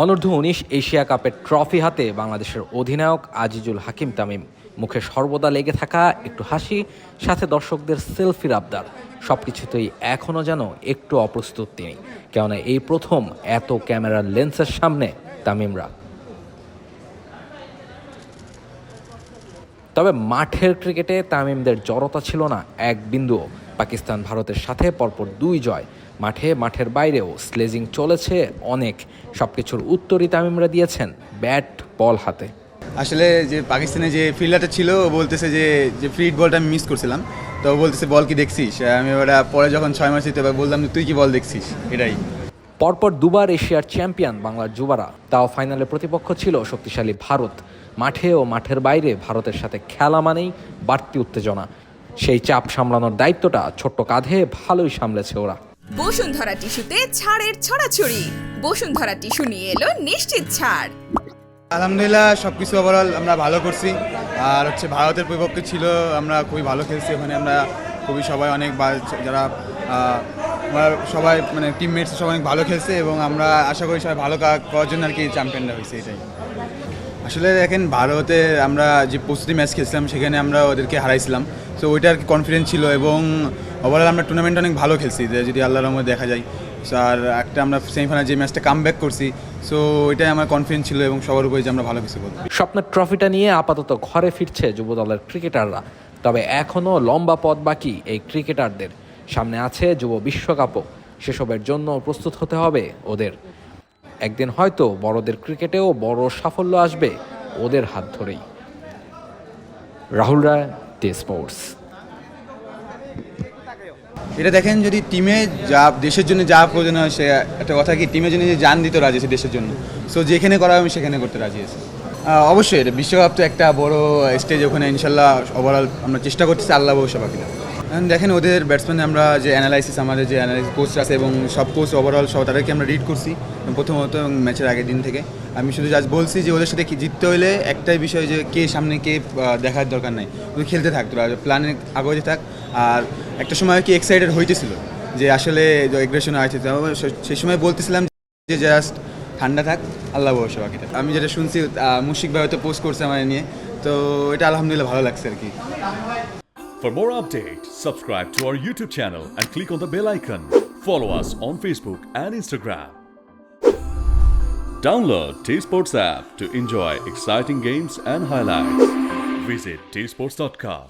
অনূর্ধ্ব-19 Asia কাপের trophy হাতে বাংলাদেশের অধিনায়ক আজিজুল হাকিম তামিম। মুখে সর্বদা লেগে থাকা একটু হাসি, সাথে দর্শকদের সেলফির আবদার। সবকিছুতেই এখনও যেন একটু অপ্রস্তুত তিনি, কেননা এই প্রথম এত ক্যামেরার লেন্সের সামনে তামিমরা। তবে মাঠের ক্রিকেটে তামিমদের জড়তা ছিল না এক বিন্দুও। পাকিস্তান ভারতের সাথে পরপর 2 জয়। মাঠের বাইরেও স্লেজিং চলেছে অনেক। সবকিছুর উত্তরই তামিমরা দিয়েছেন ব্যাট বল হাতে। আসলে যে পাকিস্তানে যে ফিল্ডারটা ছিল ও বলতেছে যে ফ্রি বলটা আমি মিস করছিলাম, তো ও বলতেছে বল কি দেখছিস। আমি ওটা পরে যখন 6 মাস দিতে বললাম তুই কি বল দেখছিস, এটাই। পরপর 2বার এশিয়ার চ্যাম্পিয়ন বাংলার যুবারা, তাও ফাইনালে প্রতিপক্ষ ছিল শক্তিশালী ভারত। মাঠে ও মাঠের বাইরে ভারতের সাথে খেলা মানেই বাড়তি উত্তেজনা। সেই চাপ সামলানোর দায়িত্বটা ছোট্ট কাঁধে ভালোই সামলেছে ওরা। বসুন্ধরা টিস্যুতে ছাড়ের ছড়াছড়ি। বসুন্ধরা টিস্যু নিয়ে এলো নিশ্চিত ছাড়। আলহামদুলিল্লাহ সবকিছু ওভারঅল আমরা ভালো করছি। আর ভারতের বিপক্ষে ছিল, আমরা খুবই ভালো খেলছি। ওখানে আমরা খুবই সবাই অনেক যারা সবাই মানে টিমমেটস সবাই অনেক ভালো খেলছে এবং আমরা আশা করি সবাই ভালো করার জন্য আর কি চ্যাম্পিয়নরা হয়েছে, এটাই। আসলে দেখেন, ভারতে আমরা যে প্রস্তুতি ম্যাচ খেলছিলাম সেখানে আমরা ওদেরকে হারাইছিলাম, সো ওইটা আর কি কনফিডেন্স ছিল এবং ওভারঅল আমরা টুর্নামেন্ট অনেক ভালো খেলছি, যদি আল্লাহর রহমতে দেখা যায়। আর একটা আমরা সেমিফাইনাল যে ম্যাচটা কামব্যাক করছি, সো ওইটাই আমার কনফিডেন্স ছিল এবং সবার উপরে যে আমরা ভালো কিছু করব। স্বপ্নের ট্রফিটা নিয়ে আপাতত ঘরে ফিরছে যুব দলের ক্রিকেটাররা। তবে এখনও লম্বা পথ বাকি এই ক্রিকেটারদের। সামনে আছে যুব বিশ্বকাপও। সেসবের জন্য প্রস্তুত হতে হবে ওদের। একদিন হয়তো বড়দের ক্রিকেটেও বড় সাফল্য আসবে ওদের হাত ধরেই। রাহুল রায়, টি স্পোর্টস। এটা দেখেন, যদি টিমে যা দেশের জন্য যা প্রয়োজন হয়, সে একটা কথা কি টিমের জন্য যে জান দিতে রাজি আছে দেশের জন্য, সো যেখানে করা আমি সেখানে করতে রাজি আছি। অবশ্যই এটা বিশ্বকাপ তো একটা বড় স্টেজ, ওখানে ইনশাল্লাহ ওভারঅল আমরা চেষ্টা করতেছি আল্লাহ ভরসা বাকিটা। দেখেন, ওদের ব্যাটসম্যান আমরা যে অ্যানালাইসিস, আমাদের যে অ্যানালাইসিস কোচ আছে এবং সব কোচ ওভারঅল সব তাদেরকে আমরা রিড করছি প্রথমত এবং ম্যাচের আগের দিন থেকে। আমি শুধু জাস্ট বলছি যে ওদের সাথে জিততে হলে একটাই বিষয়, যে কে সামনে কে দেখার দরকার নাই, ওই খেলতে থাক, তোরা প্ল্যানে আগে থাক। আর একটা সময় কি এক্সাইটেড হইতেছিল যে আসলে এগ্রেশন আছে, সেই সময় বলতেছিলাম যে জাস্ট ঠান্ডা থাক, আল্লাহ ভরসা বাকিটা। আমি যেটা শুনছি মুশিক ভাই হয়তো পোস্ট করছে আমার নিয়ে, তো এটা আলহামদুলিল্লাহ ভালো লাগছে আর কি। For more updates, subscribe to our YouTube channel and click on the bell icon. Follow us on Facebook and Instagram. Download T-Sports app to enjoy exciting games and highlights. Visit tsports.com.